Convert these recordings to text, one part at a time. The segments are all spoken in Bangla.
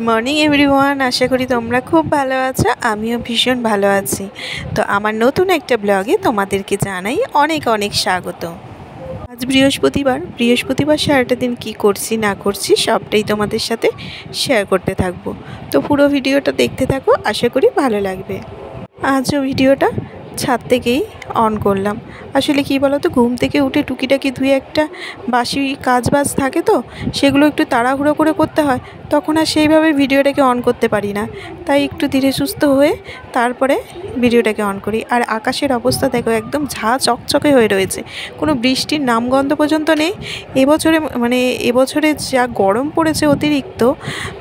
মর্নিং এভরিওয়ান, আশা করি তোমরা খুব ভালো আছো। আমিও ভীষণ ভালো আছি। তো আমার নতুন একটা ব্লগে তোমাদেরকে জানাই অনেক অনেক স্বাগত। আজ বৃহস্পতিবার সারাটা দিন কি করছি না করছি সবটাই তোমাদের সাথে শেয়ার করতে থাকবো। তো পুরো ভিডিওটা দেখতে থাকো, আশা করি ভালো লাগবে। আজও ভিডিওটা ছাদ থেকেই অন করলাম। আসলে কি বলো তো, ঘুম থেকে উঠে টুকিটাকি ধুয়ে একটা বাসি কাজবাজ থাকে, তো সেগুলো একটু তাড়াহুড়ো করে করতে হয়, তখন আর সেইভাবে ভিডিওটাকে অন করতে পারি না। তাই একটু ধীরে সুস্থ হয়ে তারপরে ভিডিওটাকে অন করি। আর আকাশের অবস্থা দেখো, একদম ঝা চকচকে হয়ে রয়েছে, কোনো বৃষ্টির নামগন্ধ পর্যন্ত নেই। এবছরে যা গরম পড়েছে অতিরিক্ত,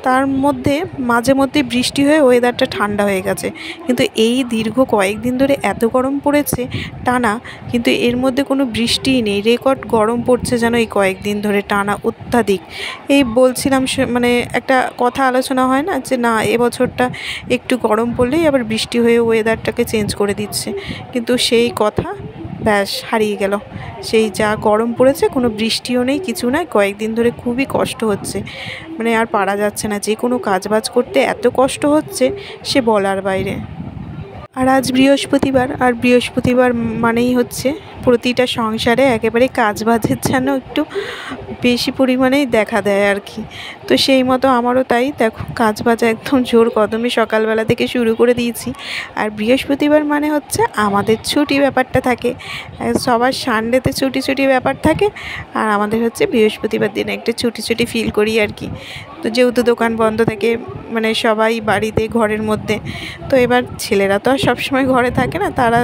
তার মধ্যে মাঝে মধ্যে বৃষ্টি হয়ে ওয়েদারটা ঠান্ডা হয়ে গেছে। কিন্তু এই দীর্ঘ কয়েকদিন ধরে এত গরম পড়েছে টানা, কিন্তু এর মধ্যে কোনো বৃষ্টিই নেই। রেকর্ড গরম পড়ছে যেন এই কয়েকদিন ধরে টানা, অত্যাধিক। এই বলছিলাম, একটা কথা আলোচনা হয় না যে না, এবছরটা একটু গরম পড়লেই আবার বৃষ্টি হয়ে ওয়েদারটাকে চেঞ্জ করে দিচ্ছে, কিন্তু সেই কথা ব্যাস হারিয়ে গেল। সেই যা গরম পড়েছে, কোনো বৃষ্টিও নেই, কিছু নাই, কয়েকদিন ধরে খুবই কষ্ট হচ্ছে। আর পারা যাচ্ছে না, যে কোনো কাজবাজ করতে এত কষ্ট হচ্ছে সে বলার বাইরে। আর আজ বৃহস্পতিবার মানেই হচ্ছে প্রতিটা সংসারে একেবারে কাজবাজের যেন একটু বেশি পরিমাণেই দেখা দেয় আর কি। তো সেই মতো আমারও তাই, দেখো কাজবাজ একদম জোর কদমে সকালবেলা থেকে শুরু করে দিয়েছি। আর বৃহস্পতিবার মানে হচ্ছে আমাদের ছুটি ব্যাপারটা থাকে, সবার সানডেতে ছুটি ব্যাপার থাকে, আর আমাদের হচ্ছে বৃহস্পতিবার দিনে একটা ছুটি ফিল করি আর কি। তো যেহেতু দোকান বন্ধ থাকে, সবাই বাড়িতে ঘরের মধ্যে, তো এবার ছেলেরা তো আর সবসময় ঘরে থাকে না, তারা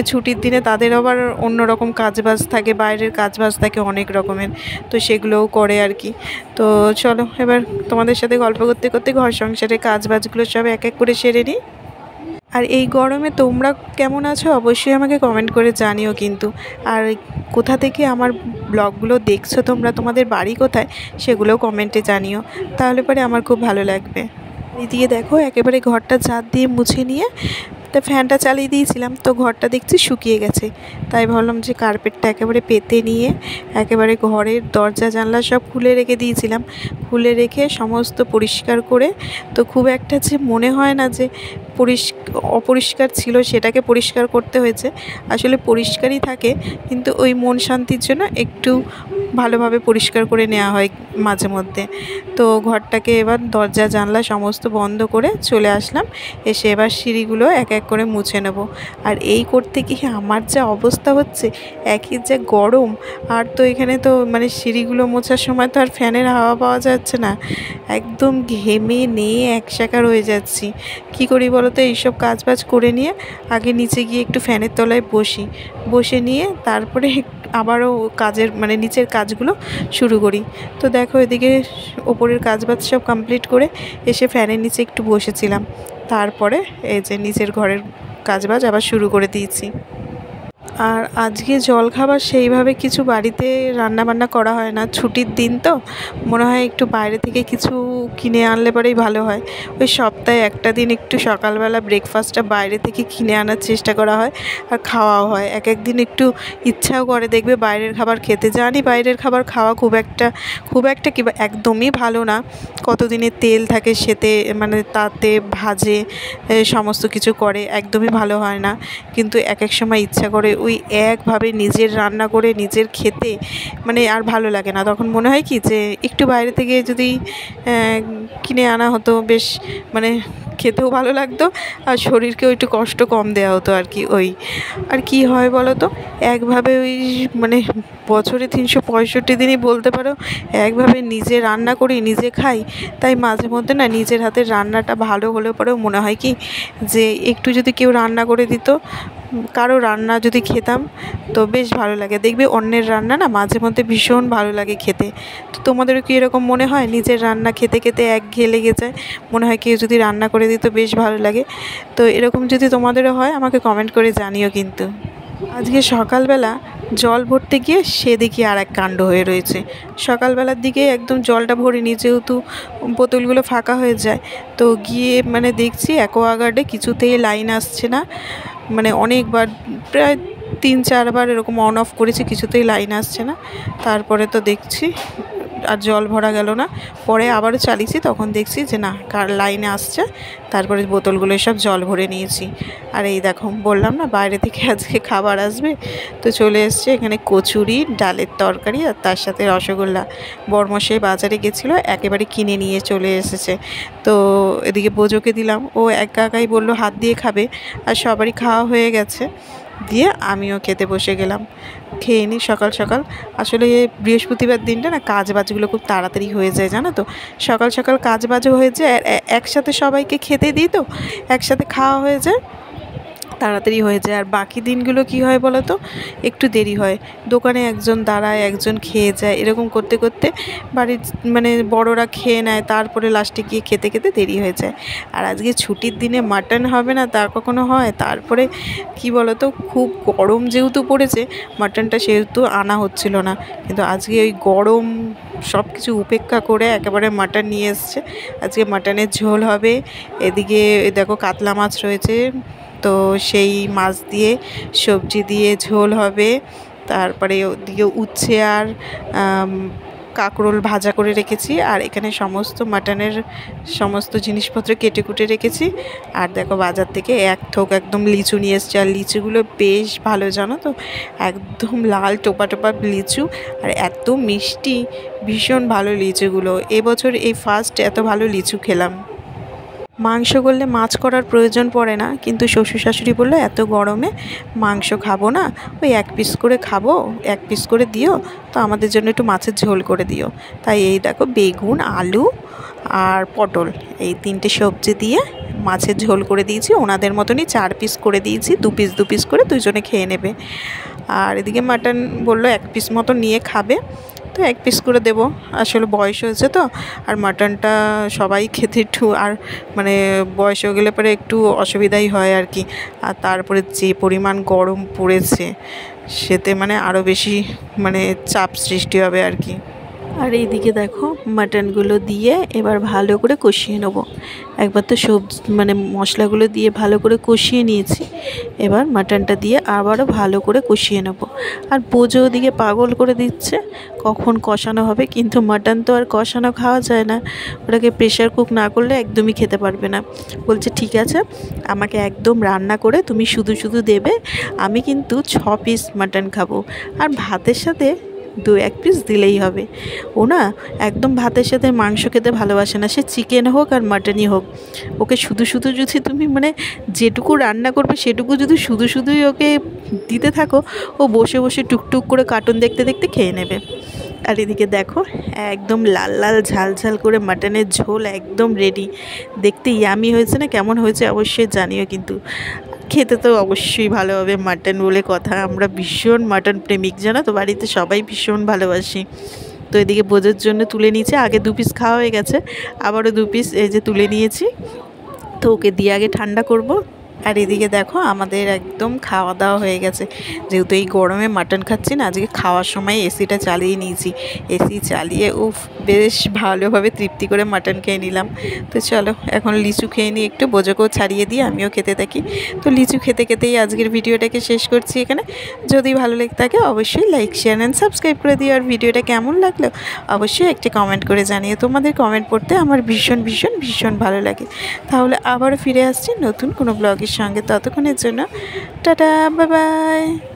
ছুটির দিনে তাদের আবার অন্য রকম কাজবাজ থাকে, বাইরের কাজবাজ থাকে অনেক রকমের, তো সেগুলোও করে আর কি। তো চলো এবার তোমাদের সাথে গল্প করতে করতে ঘর সংসারের কাজবাজগুলো সব এক এক করে সেরে নিই। আর এই গরমে তোমরা কেমন আছো অবশ্যই আমাকে কমেন্ট করে জানিও কিন্তু। আর কোথা থেকে আমার ব্লগগুলো দেখছো তোমরা, তোমাদের বাড়ি কোথায়, সেগুলোও কমেন্টে জানিও, তাহলে পরে আমার খুব ভালো লাগবে। এদিকে দেখো একেবারে ঘরটা ঝাঁট দিয়ে মুছে নিয়ে তো ফ্যানটা চালিয়ে দিয়েছিলাম, তো ঘরটা দেখছি শুকিয়ে গেছে। তাই ভাবলাম যে কার্পেটটা একেবারে পেতে নিয়ে একেবারে ঘরের দরজা জানলা সব খুলে রেখে দিয়েছিলাম, খুলে রেখে সমস্ত পরিষ্কার করে, তো খুব একটা যে মনে হয় না যে অপরিষ্কার ছিল সেটাকে পরিষ্কার করতে হয়েছে, আসলে পরিষ্কারই থাকে, কিন্তু ওই মন শান্তির জন্য একটু ভালোভাবে পরিষ্কার করে নেওয়া হয় মাঝে মধ্যে। তো ঘরটাকে এবার দরজা জানলা সমস্ত বন্ধ করে চলে আসলাম, এসে এবার সিঁড়িগুলো এক এক করে মুছে নেব। আর এই করতে গিয়ে আমার যা অবস্থা হচ্ছে, একই যা গরম, আর তো এখানে তো সিঁড়িগুলো মোছার সময় তো আর ফ্যানের হাওয়া পাওয়া যাচ্ছে না, একদম ঘেমে নিয়ে একসাকার হয়ে যাচ্ছি। কি করি বলো তো, এইসব কাজবাজ করে নিয়ে আগে নিচে গিয়ে একটু ফ্যানের তলায় বসে নিয়ে তারপরে আবারও নিচের কাজগুলো শুরু করি। তো দেখো এদিকে ওপরের কাজবাজ সব কমপ্লিট করে এসে ফ্যানের নিচে একটু বসেছিলাম, তারপরে এই যে নিচের ঘরের কাজবাজ আবার শুরু করে দিয়েছি। আর আজকে জলখাবার সেইভাবে কিছু বাড়িতে রান্নাবান্না করা হয় না, ছুটির দিন তো মনে হয় একটু বাইরে থেকে কিছু কিনে আনলে পরেই ভালো হয়। ওই সপ্তাহে একটা দিন একটু সকালবেলা ব্রেকফাস্টটা বাইরে থেকে কিনে আনার চেষ্টা করা হয়, আর খাওয়াও হয়। এক একদিন একটু ইচ্ছাও করে, দেখবে বাইরের খাবার খেতে। জানি বাইরের খাবার খাওয়া খুব একটা কি একদমই ভালো না, কতদিনের তেল থাকে সেতে, তাতে ভাজে সমস্ত কিছু করে, একদমই ভালো হয় না। কিন্তু এক এক সময় ইচ্ছা করে ওই একভাবে নিজের রান্না করে নিজের খেতে, আর ভালো লাগে না। তখন মনে হয় কি যে একটু বাইরে থেকে যদি কিনে আনা হতো, বেশ খেতেও ভালো লাগতো, আর শরীরকেও একটু কষ্ট কম দেওয়া হতো আর কি। আর কি হয় বলো তো, একভাবে ওই বছরে 365 দিনই বলতে পারো একভাবে নিজে রান্না করি, নিজে খাই, তাই মাঝে মধ্যে না নিজের হাতের রান্নাটা ভালো হলে পরেও মনে হয় কি যে একটু যদি কেউ রান্না করে দিত, কারো রান্না যদি খেতাম তো বেশ ভালো লাগে। দেখবে অন্যের রান্না না মাঝে মধ্যে ভীষণ ভালো লাগে খেতে। তো তোমাদেরও কি এরকম মনে হয়, নিজের রান্না খেতে খেতে একঘেয়ে লেগে যায়, মনে হয় কেউ যদি রান্না করে দিত বেশ ভালো লাগে? তো এরকম যদি তোমাদেরও হয় আমাকে কমেন্ট করে জানিও কিন্তু। আজকে সকালবেলা জল ভরতে গিয়ে সে দেখি আর এক কাণ্ড হয়ে রয়েছে। সকালবেলার দিকে একদম জলটা ভরিনি, যেহেতু বোতলগুলো ফাঁকা হয়ে যায়, তো গিয়ে দেখছি অ্যাকোয়াগার্ডে কিছুতেই লাইন আসছে না। অনেকবার, প্রায় 3-4 বার এরকম অন অফ করেছি, কিছুতেই লাইন আসছে না। তারপরে তো দেখছি আর জল ভরা গেল না। পরে আবারও চালিয়েছি, তখন দেখছি যে না কার লাইনে আসছে, তারপরে বোতলগুলো সব জল ভরে নিয়েছি। আর এই দেখো বললাম না বাইরে থেকে আজকে খাবার আসবে, তো চলে এসছে এখানে কচুরি, ডালের তরকারি আর তার সাথে রসগোল্লা। বরমশাই বাজারে গেছিলো, একেবারে কিনে নিয়ে চলে এসেছে। তো এদিকে বোজোকে দিলাম, ও একা একাই বললো হাত দিয়ে খাবে, আর সবারই খাওয়া হয়ে গেছে। দিয়ে আমিও খেতে বসে গেলাম। খেয়ে নিই সকাল সকাল। আসলে বৃহস্পতিবার দিনটা না কাজ বাজগুলো খুব তাড়াতাড়ি হয়ে যায়, জানো তো। সকাল সকাল কাজ বাজও হয়ে যায়, একসাথে সবাইকে খেতে দিই, তো একসাথে খাওয়া হয়ে যায়, তাড়াতাড়ি হয়ে যায়। আর বাকি দিনগুলো কি হয় বলো তো, একটু দেরি হয়। দোকানে একজন দাঁড়ায়, একজন খেয়ে যায়, এরকম করতে করতে বাড়ির মানে বড়রা খেয়ে নেয়, তারপরে লাস্টে গিয়ে খেতে খেতে দেরি হয়ে যায়। আর আজকে ছুটির দিনে মাটন হবে না তা কখনো হয়? তারপরে কি বলো তো, খুব গরম যেহেতু পড়েছে, মাটনটা সেহেতু আনা হচ্ছিল না। কিন্তু আজকে ওই গরম সব কিছু উপেক্ষা করে একেবারে মাটন নিয়ে এসছে। আজকে মাটনের ঝোল হবে। এদিকে দেখো কাতলা মাছ রয়েছে, তো সেই মাছ দিয়ে সবজি দিয়ে ঝোল হবে। তারপরে ওদিকে উচ্ছে আর কাঁকরোল ভাজা করে রেখেছি। আর এখানে সমস্ত মাটনের সমস্ত জিনিসপত্র কেটে কুটে রেখেছি। আর দেখো বাজার থেকে এক থোক একদম লিচু নিয়ে এসছি। আর লিচুগুলো বেশ ভালো, জানো তো, একদম লাল টোপা টোপা লিচু, আর এত মিষ্টি, ভীষণ ভালো লিচুগুলো। এবছর এই ফার্স্ট এত ভালো লিচু খেলাম। মাংস করলে মাছ করার প্রয়োজন পড়ে না, কিন্তু শ্বশুর শাশুড়ি বললো এত গরমে মাংস খাবো না, ওই এক পিস করে খাবো, এক পিস করে দিও, তো আমাদের জন্য একটু মাছের ঝোল করে দিও। তাই এই দেখো বেগুন, আলু আর পটল, এই তিনটে সবজি দিয়ে মাছের ঝোল করে দিয়েছি। ওনাদের মতনই 4 পিস করে দিয়েছি, 2 পিস 2 পিস করে দুজনে খেয়ে নেবে। আর এদিকে মাটন বললো 1 পিস মতো নিয়ে খাবে, তো 1 পিস করে দেবো। আসলে বয়স হয়েছে তো, আর মাটনটা সবাই খেতে একটু আর মানে বয়স হয়ে গেলে পরে একটু অসুবিধাই হয় আর কি। আর তারপরে যে পরিমাণ গরম পড়েছে, সেতে মানে আরও বেশি মানে চাপ সৃষ্টি হবে আর কি। আর এইদিকে দেখো মাটনগুলো দিয়ে এবার ভালো করে কষিয়ে নেবো। একবার তো সবজি মানে মশলাগুলো দিয়ে ভালো করে কষিয়ে নিয়েছি, এবার মাটনটা দিয়ে আবারও ভালো করে কষিয়ে নেব। আর বোঝো ওদিকে পাগল করে দিচ্ছে কখন কষানো হবে, কিন্তু মাটন তো আর কষানো খাওয়া যায় না, ওটাকে প্রেশার কুক না করলে একদমই খেতে পারবে না। বলছে ঠিক আছে, আমাকে একদম রান্না করে তুমি শুধু শুধু দেবে, আমি কিন্তু 6 পিস মাটন খাবো, আর ভাতের সাথে 2-1 পিস দিলেই হবে। ও না একদম ভাতের সাথে মাংস খেতে ভালোবাসে না, সে চিকেন হোক আর মাটনই হোক। ওকে শুধু শুধু যদি তুমি মানে যেটুকু রান্না করবে সেটুকু যদি শুধু শুধুই ওকে দিতে থাকো, ও বসে বসে টুকটুক করে কার্টুন দেখতে দেখতে খেয়ে নেবে। আর এদিকে দেখো একদম লাল লাল ঝাল ঝাল করে মাটনের ঝোল একদম রেডি। দেখতে ইয়ামি হয়েছে না, কেমন হয়েছে অবশ্যই জানিও কিন্তু। খেতে তো অবশ্যই ভালো হবে, মাটন বলে কথা। আমরা ভীষণ মাটন প্রেমিক, জানো তো, বাড়িতে সবাই ভীষণ ভালোবাসি। তো এদিকে বোঝার জন্য তুলে নিয়েছে, আগে 2 পিস খাওয়া হয়ে গেছে, আবারও 2 পিস এই যে তুলে নিয়েছি। তো ওকে দিয়ে আগে ঠান্ডা করব। আর এদিকে দেখো আমাদের একদম খাওয়া দাওয়া হয়ে গেছে। যেহেতু এই গরমে মাটন খাচ্ছি না, আজকে খাওয়ার সময় এসিটা চালিয়ে নিয়েছি। এসি চালিয়ে বেশ ভালোভাবে তৃপ্তি করে মাটন খেয়ে নিলাম। তো চলো এখন লিচু খেয়ে নিই একটু, বোঝোকেও ছাড়িয়ে দিয়ে আমিও খেতে থাকি। তো লিচু খেতে খেতেই আজকের ভিডিওটাকে শেষ করছি এখানে। যদি ভালো লেগে থাকে অবশ্যই লাইক, শেয়ার অ্যান্ড সাবস্ক্রাইব করে দিও। আর ভিডিওটা কেমন লাগলো অবশ্যই একটি কমেন্ট করে জানিও। তোমাদের কমেন্ট পড়তে আমার ভীষণ ভীষণ ভীষণ ভালো লাগে। তাহলে আবারও ফিরে আসছি নতুন কোনো ব্লগের সঙ্গে। ততক্ষণের জন্য টাটা, বাই বাই।